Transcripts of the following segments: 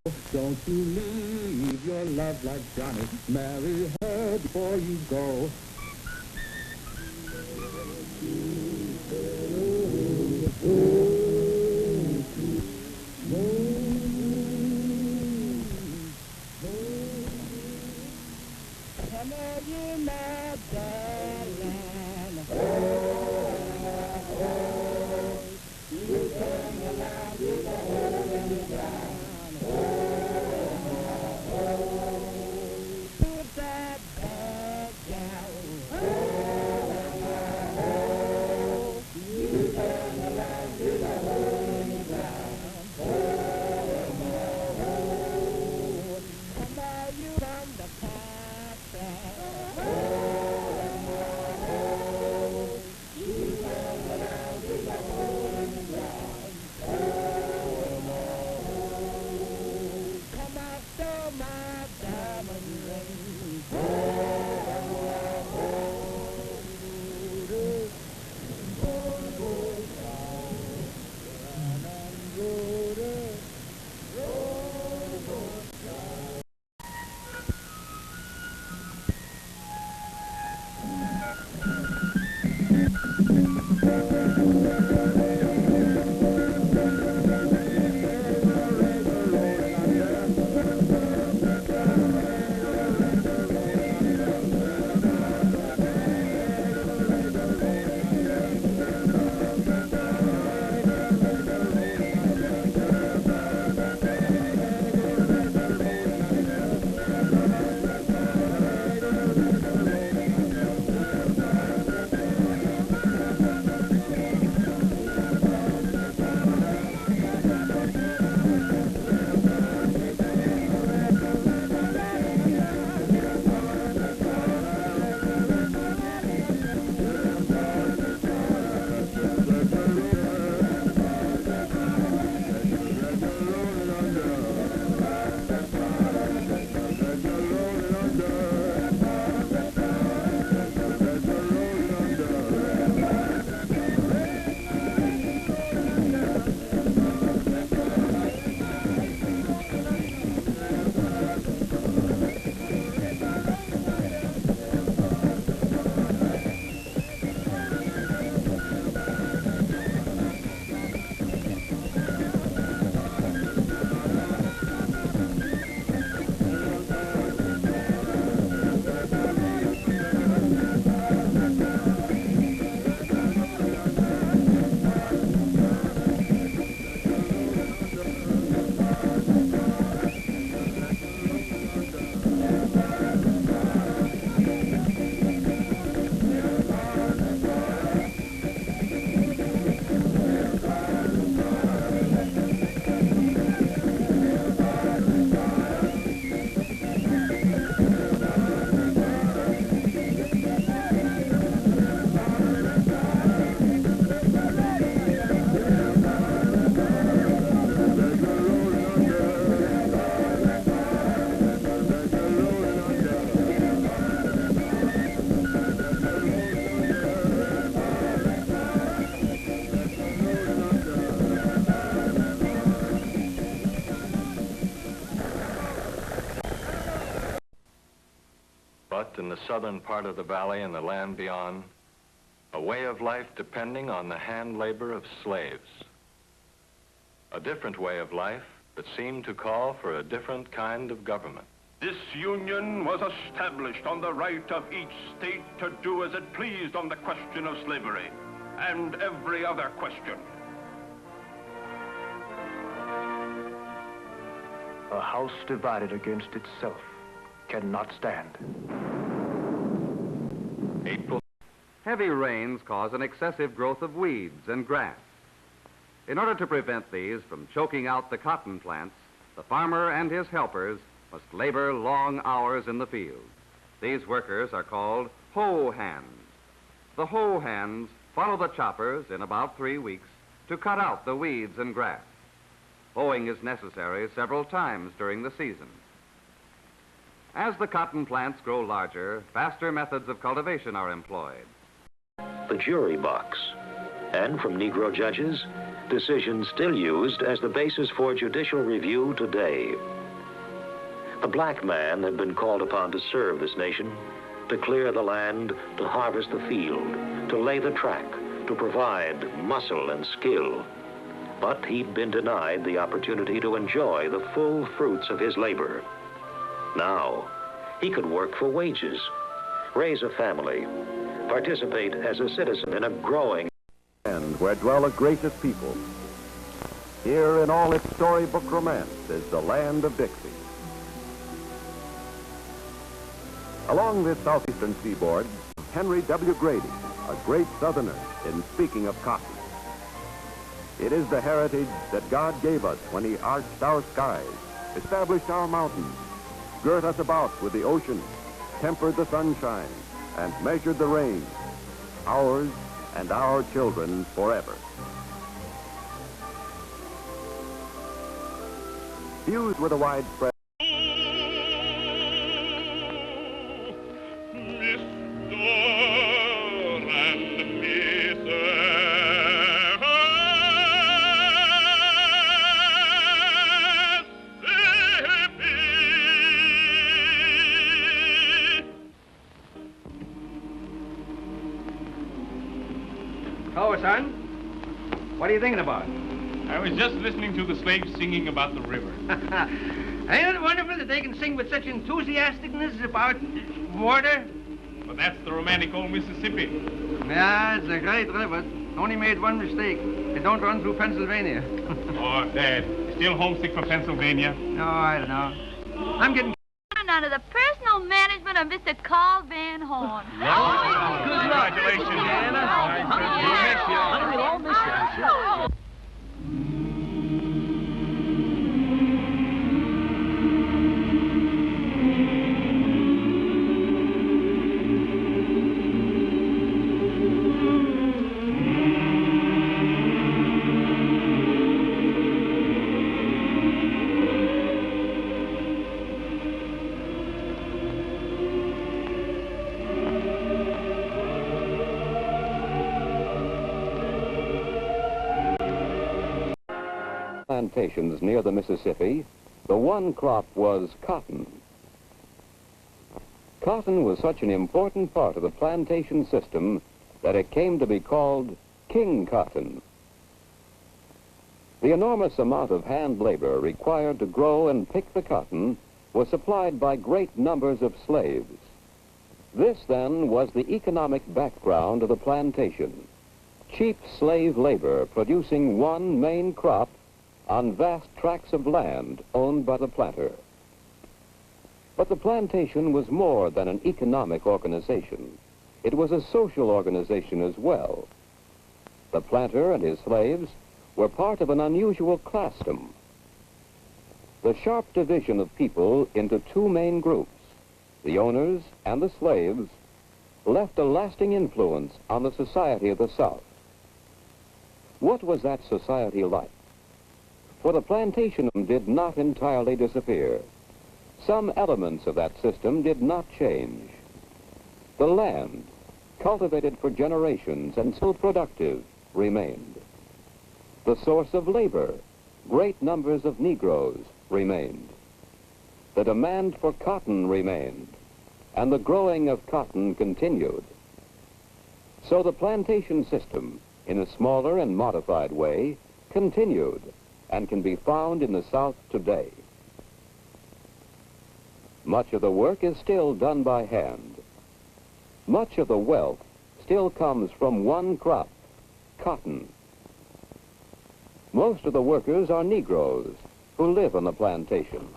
Don't you leave your love like Johnny. Marry her before you go. Come on, you my darling. You come around, you go hold me down. Put that bag down. You come around, you go hold me down. Come on, you from the country. You come around, you go hold me down. Come out, show my diamond ring. But in the southern part of the valley and the land beyond, a way of life depending on the hand labor of slaves. A different way of life that seemed to call for a different kind of government. This union was established on the right of each state to do as it pleased on the question of slavery and every other question. A house divided against itself cannot stand. April. Heavy rains cause an excessive growth of weeds and grass. In order to prevent these from choking out the cotton plants, the farmer and his helpers must labor long hours in the field. These workers are called hoe hands. The hoe hands follow the choppers in about 3 weeks to cut out the weeds and grass. Hoeing is necessary several times during the season. As the cotton plants grow larger, faster methods of cultivation are employed. The jury box, and from Negro judges, decisions still used as the basis for judicial review today. The black man had been called upon to serve this nation, to clear the land, to harvest the field, to lay the track, to provide muscle and skill. But he'd been denied the opportunity to enjoy the full fruits of his labor. Now, he could work for wages, raise a family, participate as a citizen in a growing land where dwell a gracious people. Here in all its storybook romance is the land of Dixie. Along this southeastern seaboard, Henry W. Grady, a great southerner in speaking of cotton. It is the heritage that God gave us when he arched our skies, established our mountains, girt us about with the ocean, tempered the sunshine, and measured the rain, ours and our children forever. Fused with a widespread Oh, son, what are you thinking about? I was just listening to the slaves singing about the river. Ain't it wonderful that they can sing with such enthusiasticness about water? Well, that's the romantic old Mississippi. Yeah, it's a great river. Only made one mistake. It don't run through Pennsylvania. Oh, Dad, still homesick for Pennsylvania? No, I don't know. I'm getting... Under the personal management of Mr. Carl Van Horn. Congratulations, Anna. We'll miss you. Plantations near the Mississippi, the one crop was cotton. Cotton was such an important part of the plantation system that it came to be called king cotton. The enormous amount of hand labor required to grow and pick the cotton was supplied by great numbers of slaves. This, then, was the economic background of the plantation. Cheap slave labor producing one main crop on vast tracts of land owned by the planter. But the plantation was more than an economic organization. It was a social organization as well. The planter and his slaves were part of an unusual classdom. The sharp division of people into two main groups, the owners and the slaves, left a lasting influence on the society of the South. What was that society like? For the plantation did not entirely disappear. Some elements of that system did not change. The land, cultivated for generations and still productive, remained. The source of labor, great numbers of Negroes, remained. The demand for cotton remained, and the growing of cotton continued. So the plantation system, in a smaller and modified way, continued and can be found in the South today. Much of the work is still done by hand. Much of the wealth still comes from one crop, cotton. Most of the workers are Negroes who live on the plantation.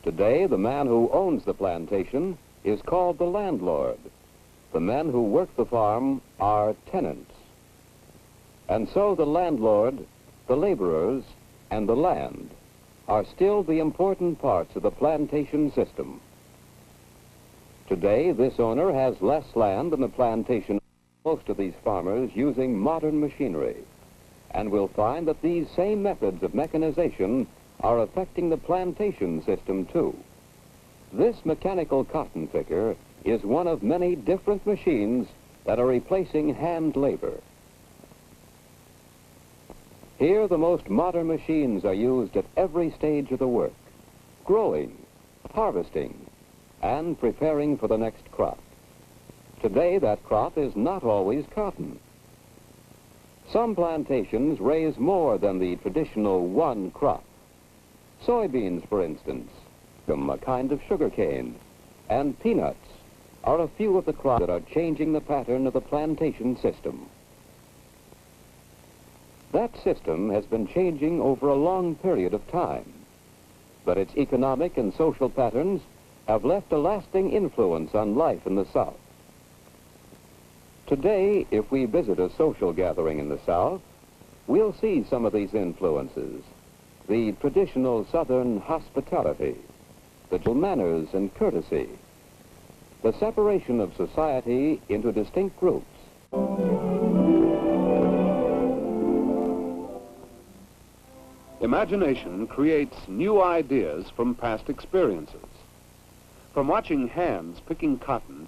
Today, the man who owns the plantation is called the landlord. The men who work the farm are tenants. And so the landlord, the laborers, and the land are still the important parts of the plantation system. Today, this owner has less land than the plantation. Most of these farmers using modern machinery, and we'll find that these same methods of mechanization are affecting the plantation system too. This mechanical cotton picker is one of many different machines that are replacing hand labor. Here, the most modern machines are used at every stage of the work, growing, harvesting, and preparing for the next crop. Today, that crop is not always cotton. Some plantations raise more than the traditional one crop. Soybeans, for instance, a kind of sugar cane, and peanuts are a few of the crops that are changing the pattern of the plantation system. That system has been changing over a long period of time, but its economic and social patterns have left a lasting influence on life in the South. Today, if we visit a social gathering in the South, we'll see some of these influences. The traditional Southern hospitality, the manners and courtesy, the separation of society into distinct groups. Imagination creates new ideas from past experiences. From watching hands picking cotton,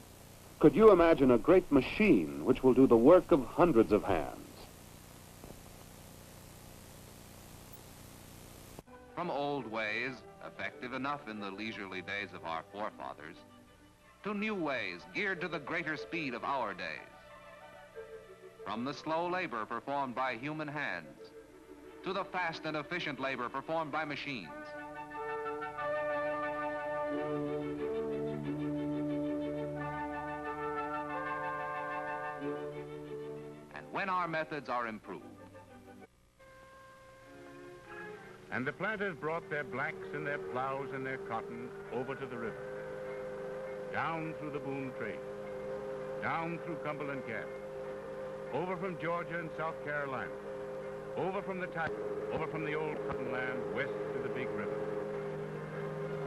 could you imagine a great machine which will do the work of hundreds of hands? From old ways, effective enough in the leisurely days of our forefathers, to new ways geared to the greater speed of our days. From the slow labor performed by human hands, to the fast and efficient labor performed by machines. And when our methods are improved, and the planters brought their blacks and their plows and their cotton over to the river, down through the Boone Trade, down through Cumberland Gap, over from Georgia and South Carolina, over from the over from the old cotton land west to the big river,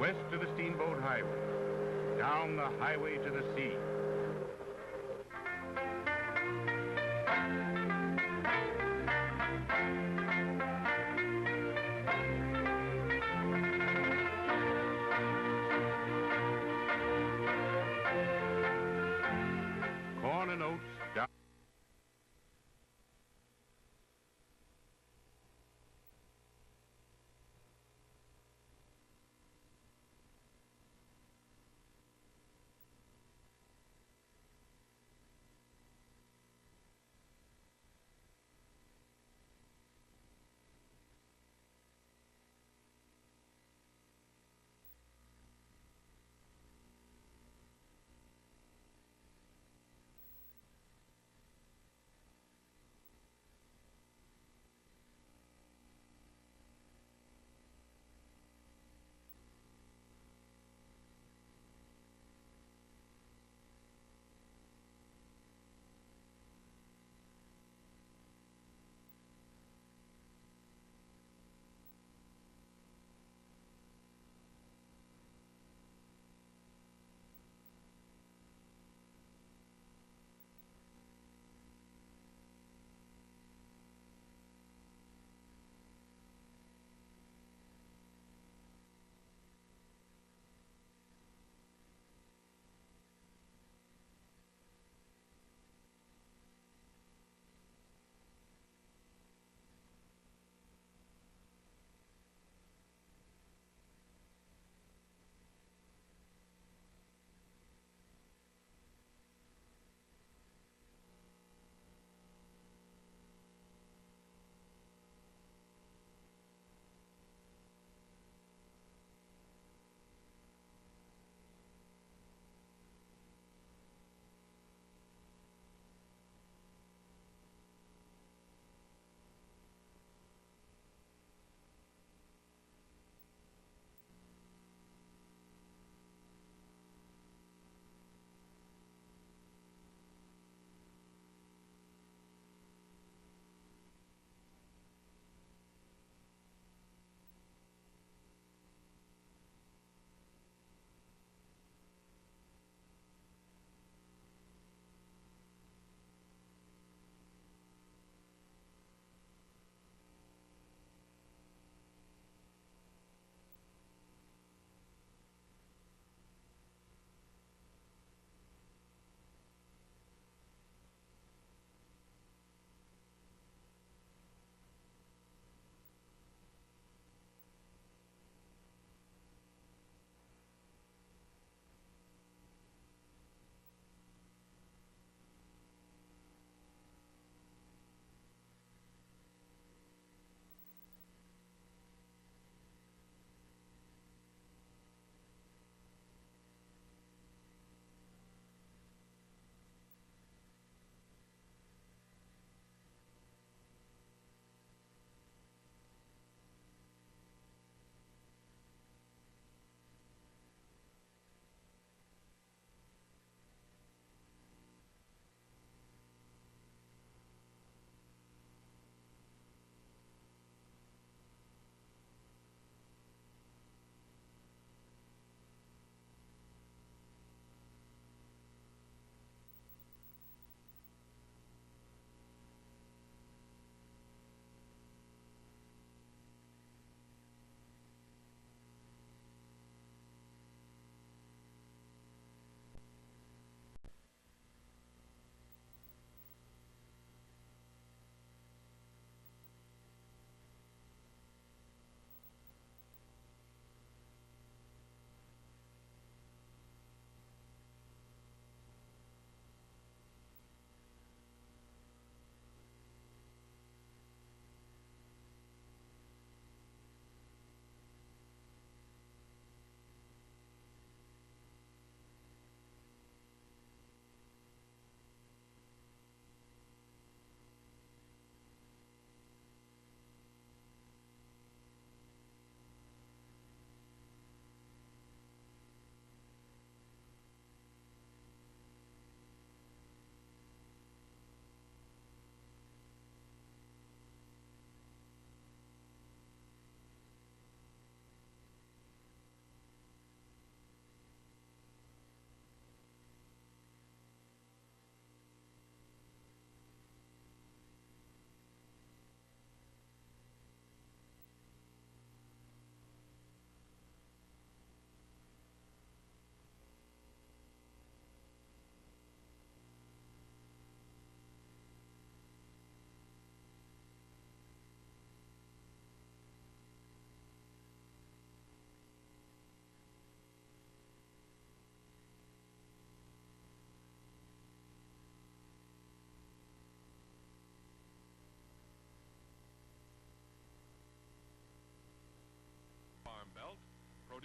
west to the steamboat highway, down the highway to the sea. Corn and oats down.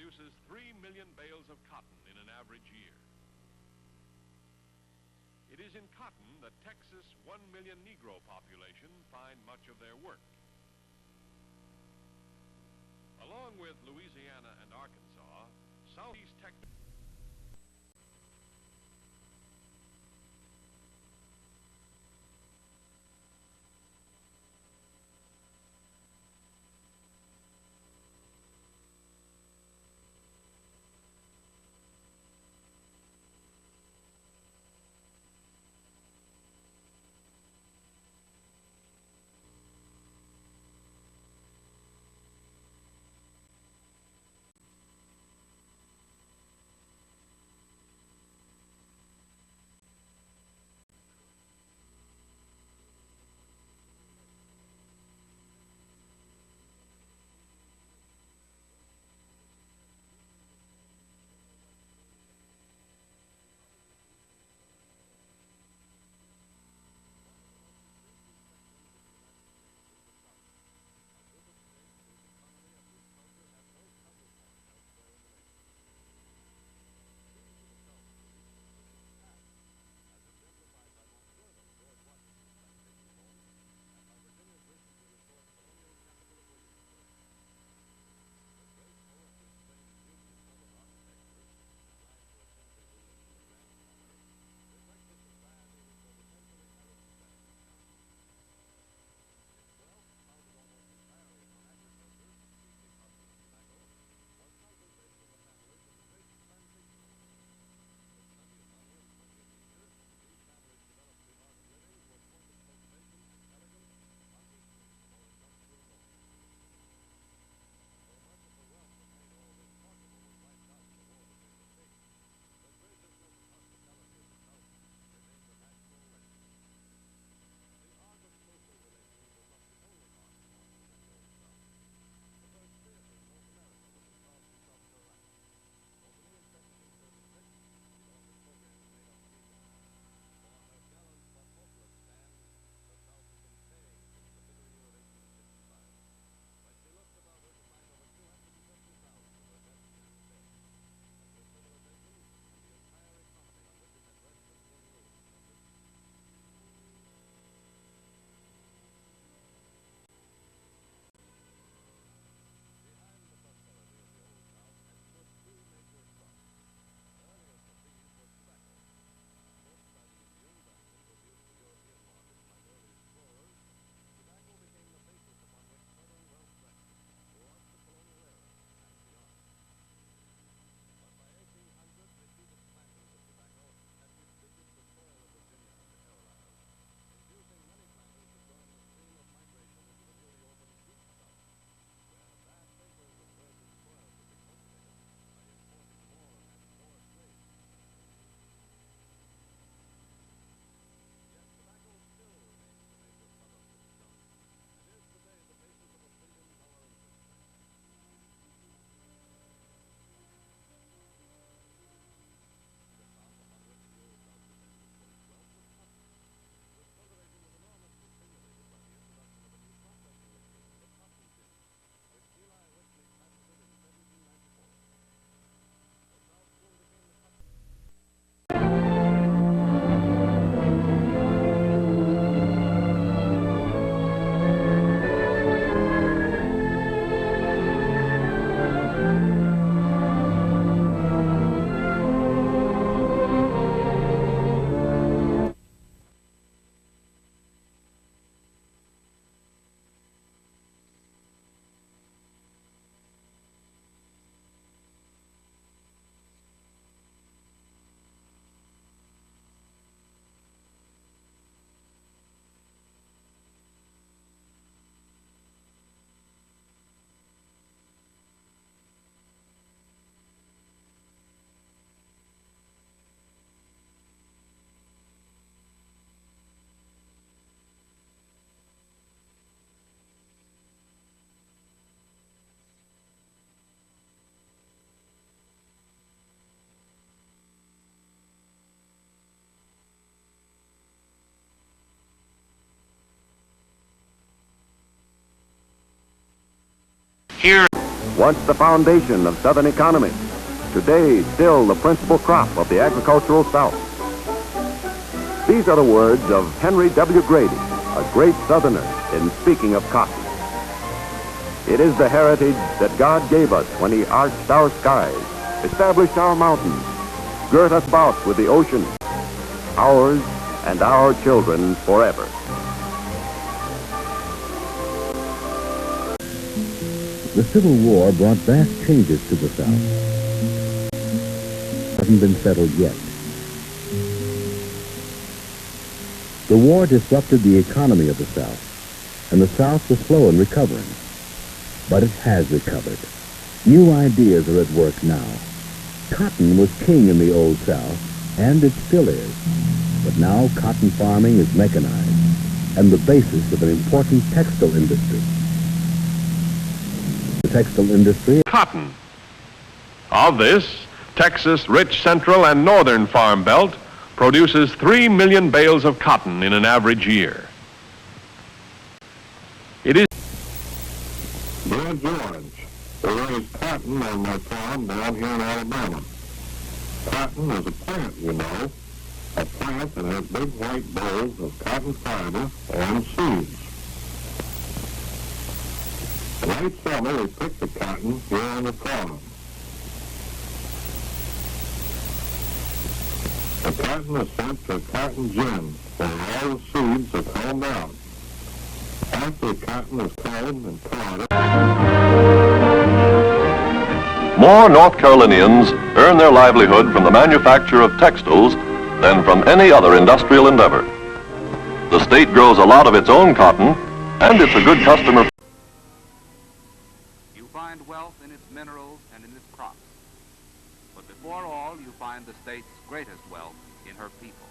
produces 3 million bales of cotton in an average year. It is in cotton that Texas' 1 million Negro population find much of their work. Along with Louisiana and Arkansas, Southeast Texas Here once the foundation of Southern economy, today still the principal crop of the agricultural South. These are the words of Henry W. Grady, a great Southerner, in speaking of cotton. It is the heritage that God gave us when he arched our skies, established our mountains, girt us about with the ocean, ours and our children forever. The Civil War brought vast changes to the South. Hasn't been settled yet. The war disrupted the economy of the South, and the South was slow in recovering. But it has recovered. New ideas are at work now. Cotton was king in the Old South, and it still is. But now cotton farming is mechanized and the basis of an important textile industry. The textile industry... Cotton. Of this, Texas' rich central and northern farm belt produces 3 million bales of cotton in an average year. It is... Dear George, they raise cotton on my farm down here in Alabama. Cotton is a plant, you know. A plant that has big white bolls of cotton fiber and seeds. Late summer, we pick the cotton here on the farm. The cotton is sent to a cotton gin where all the seeds are combed out. After the cotton is combed and carded... More North Carolinians earn their livelihood from the manufacture of textiles than from any other industrial endeavor. The state grows a lot of its own cotton, and it's a good customer. You find wealth in its minerals and in its crops. But before all, you find the state's greatest wealth in her people.